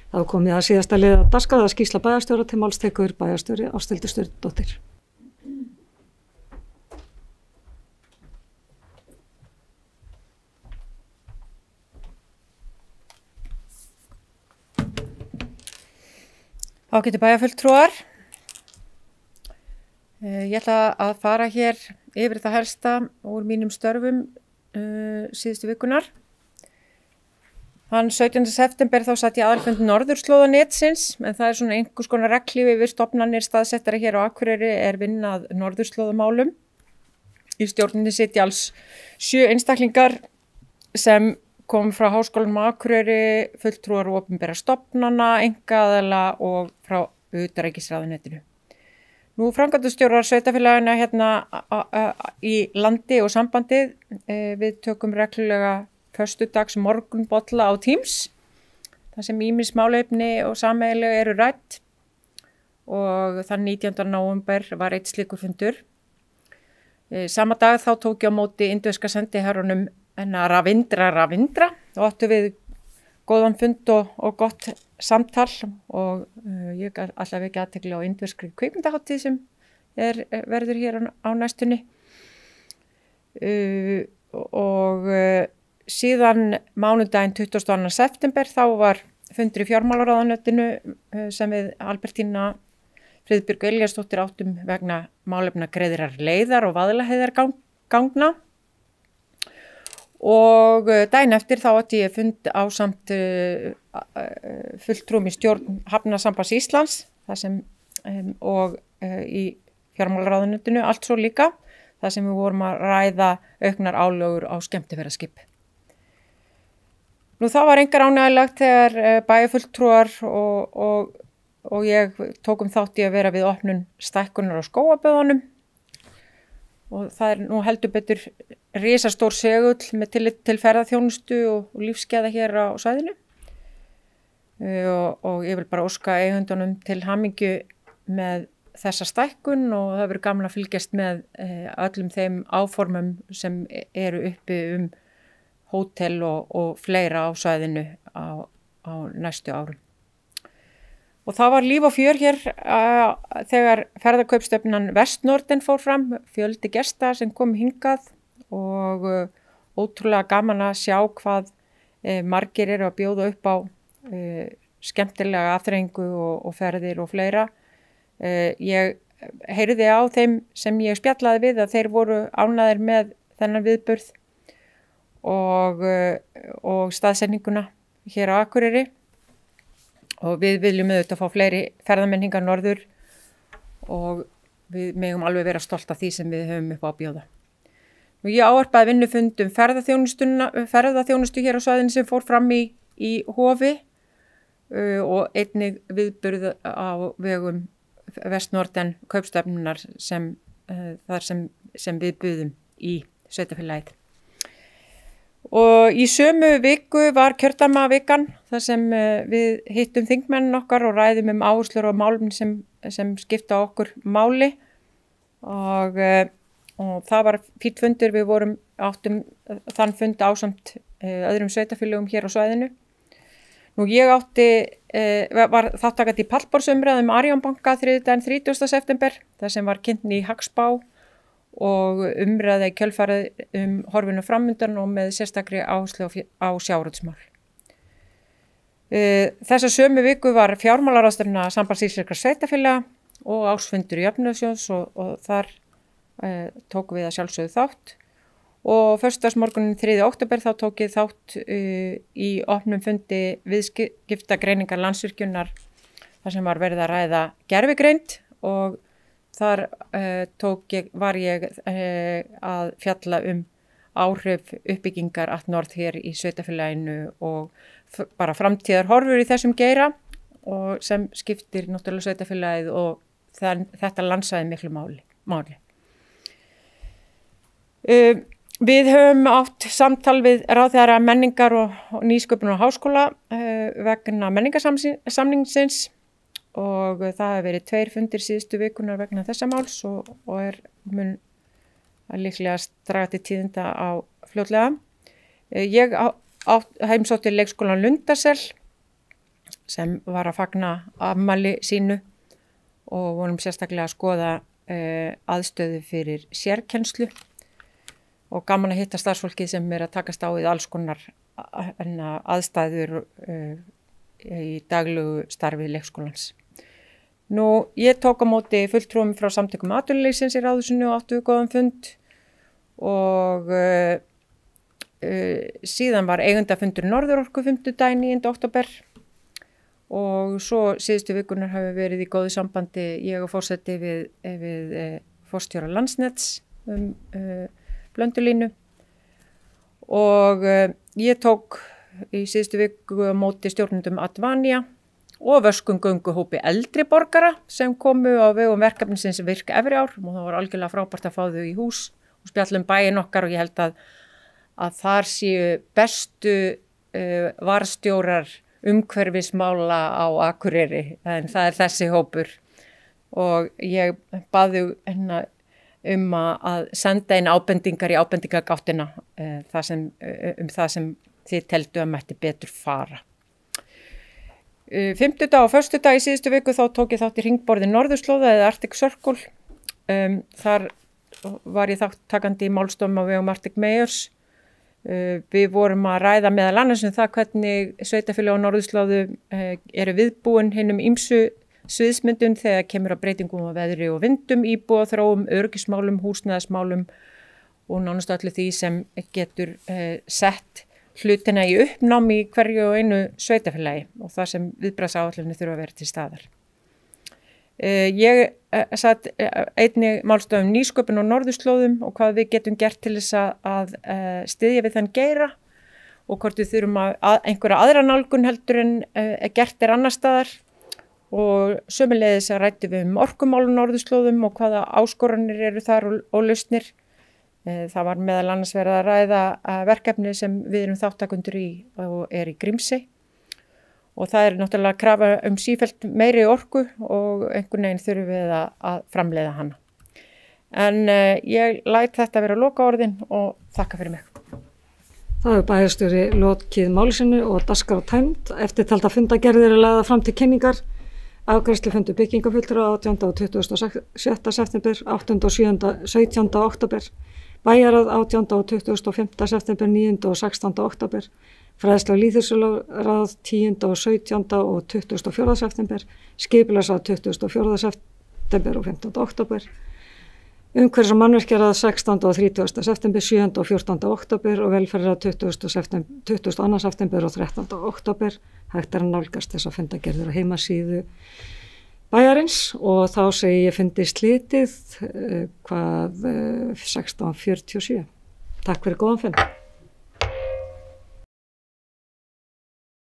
Það var komið að síðasta liða dagskrár skýrsla bæjarstjóra til máls tekur bæjarstjóri Ásthildur Sturludóttir. Ágætu bæjarfulltrúar. Ég ætla að fara hér yfir það helsta úr mínum störfum síðustu vikunar. Þann 17. september þá satt ég aðalfund Norðurslóðanetsins, en það svona einhvers konar regnhlífi yfir stofnanir staðsettari hér á Akureyri vinnað norðurslóðamálum. Í stjórninni sitja alls 7 einstaklingar sem kom frá Háskólanum á Akureyri, fulltrúar opinberra stofnana, einkaaðila og frá utanríkisráðuneytinu. Nú framkvæmdastjórar sveitarfélagana hérna í landi og sambandið, við tökum reglulega föstudags morgunbolla á Teams, þar sem ýmis málefni og sameiginlega eru rædd, og þann 19. nóvember var einn slíkur fundur. Sama dag þá tók ég á móti indverska sendiherrunum Ravindra og áttu við góðan fund og gott samtal, og ég ætla vekja athygli á indverskri kvikmyndahátíð sem verður hér á næstunni. Og síðan mánudaginn 22. september þá var fundur í fjármálaráðuneytinu sem við Albertína Friðbjörg Elíasdóttir áttum vegna málefna greiðrar leiðar og Vaðlaheiðargangna. Og daginn eftir þá átti ég fund ásamt fulltrúum í stjórn Hafnasambands Íslands, þar sem og í fjármálaráðuneytinu allt svo líka, þar sem við vorum að ræða auknar álögur á skemmtiferðaskip. Nú það var engar ánægjulegt þegar bæjarfulltrúar og ég tókum þátt í að vera við opnun stækkunar á skógaböðunum, og það nú heldur betur risastór segull með tillit til ferðaþjónustu og lífsgæða hér á svæðinu. Og ég vil bara óska eigendunum til hamingju með þessa stækkun, og það verður gaman að fylgjast með öllum þeim áformum sem eru uppi hótel og fleira á svæðinu á næstu árum. Og það var líf og fjör hér þegar ferðakaupstefnan Vestnorden fór fram, fjöldi gesta sem kom hingað, og ótrúlega gaman að sjá hvað margir eru að bjóða upp á skemmtilega afþreyingu og ferðir og fleira. Ég heyrði á þeim sem ég spjallaði við að þeir voru ánægðir með þennan viðburð og staðsetninguna hér á Akureyri. Og við viljum auðvitað fá fleiri ferðamenn hingað norður, og við megum alveg vera stolt af því sem við höfum upp á að bjóða. Nú ég ávarpaði vinnufund ferðaþjónustu hér á svæðinu sem fór fram í Hofi, og einnig viðburð á vegum Vestnorden kaupstefnunar þar sem við buðum í sveitarfélagið. Og í sömu viku var kjördæmavikan, þar sem við hittum þingmennin okkar og ræðum áherslur og málefni sem skipta okkur máli, og það var fínn fundur. Við áttum þann fund ásamt öðrum sveitarfélögum hér á svæðinu. Nú ég var þátttakandi í pallborðsumræðu Arion banka þriðjudaginn 30. september, þar sem var kynnt ný hagspá og umræða í kjölfarið horfinu framundan og með sérstakri áherslu á sjávarútvegsmál. Þessa sömu viku var fjármálaráðstefna Sambands íslenskra sveitarfélaga og ársfundur Jöfnunarsjóðs, og þar tókum við að sjálfsögðu þátt. Og föstudagsmorguninn 3. október þá tók ég þátt í opnum fundi viðskiptagreiningar Landsvirkjunar, þar sem var verið að ræða gervigreind, og þar var ég að fjalla áhrif uppbyggingar Atnord hér í sveitarfélaginu og bara framtíðar horfur í þessum geira, og sem skiptir náttúrulega sveitarfélagið og þetta landsvæði miklu máli. Við höfum átt samtal við ráðherra menningar og nýsköpunar og háskóla vegna menningarsamningsins, og það hefur verið 2 fundir síðustu vikunar vegna þessa máls, og mun líklega draga til tíðinda á fljótlega. Ég heimsótti leikskólan Lundarsel sem var að fagna afmæli sínu og vorum sérstaklega að skoða aðstöðu fyrir sérkennslu og gaman að hitta starfsfólkið sem að takast á við alls konar aðstæður í daglegu starfi leikskólans. Nú, ég tók á móti fulltrúum frá samtökum atvinnulífsins í Ráðhúsinu og áttu við góðan fund og síðan var eigendafundur Norðurorku 5. daginn 9. október og svo síðustu vikunar hafi verið í góðu sambandi ég og forseti við forstjóra Landsnets Blöndulínu og ég tók í síðustu viku á móti stjórnendum Advania og vöskum gönguhópi eldri borgara sem komu á vegum verkefnisins Virk Efri ár og það var algjörlega frábært að fá þau í hús og spjalla bæinn okkar og ég held að þar séu bestu varðstjórar umhverfismála á Akureyri en það þessi hópur og ég baði að senda inn ábendingar í ábendingagáttina það sem þið teldu að mætti betur fara. 50. og 1. dag í síðustu viku þá tók ég þátt í hringborði Norðurslóða eða Arctic Circle. Þar var ég þáttakandi í málstofum á vegum Arctic Mayors. Við vorum að ræða meðal annars það hvernig sveitarfélög á Norðurslóðu eru viðbúin hinum ýmsu sviðsmyndum þegar kemur að breytingum á veðri og vindum, íbúaþróum, öryggismálum, húsnæðismálum og nánast öllu því sem getur sett hlutina í uppnám í hverju og einu sveitarfélagi og það sem viðbragðsáætlanir þurfa að vera til staðar. Ég satt einnig málstofum nýsköpun á norðurslóðum og hvað við getum gert til þess að styðja við þann geira og hvort við þurfum einhverja aðra nálgun heldur en gert annar staðar og sömuleiðis að ræddu við orkumál á norðurslóðum og hvaða áskoranir eru þar og lausnir. Það var meðal annars verið að ræða verkefni sem við erum þáttakundur í og í Grímsey og það náttúrulega að krafa sífellt meiri orku og einhvern veginn þurfum við að framleiða hana. En ég læt þetta vera lokaorðin og þakka fyrir mig. Það hefur bæjarstjóri lokið máli sínu og dagskrá tæmd. Eftirtalda fundagerðir lagðar fram til kynningar. Afgreiðslufundur byggingafulltrúa 18. og 27. september, 8. og 17. október. Bæjarráð 18. og 25. september, 9. og 16. október, fræðsla og lýðheilsuráð 10. og 17. og 24. september, skipulagsráð 24. september og 15. október, umhverfis- og mannvirkjaráð 16. og 30. september, 7. og 14. október og velferðarráð 22. september og 13. október. Hægt að nálgast þess að fundagerðir á heimasíðu bæjarins og þá segi ég fundi slitið 16:47. Takk fyrir góðan fund.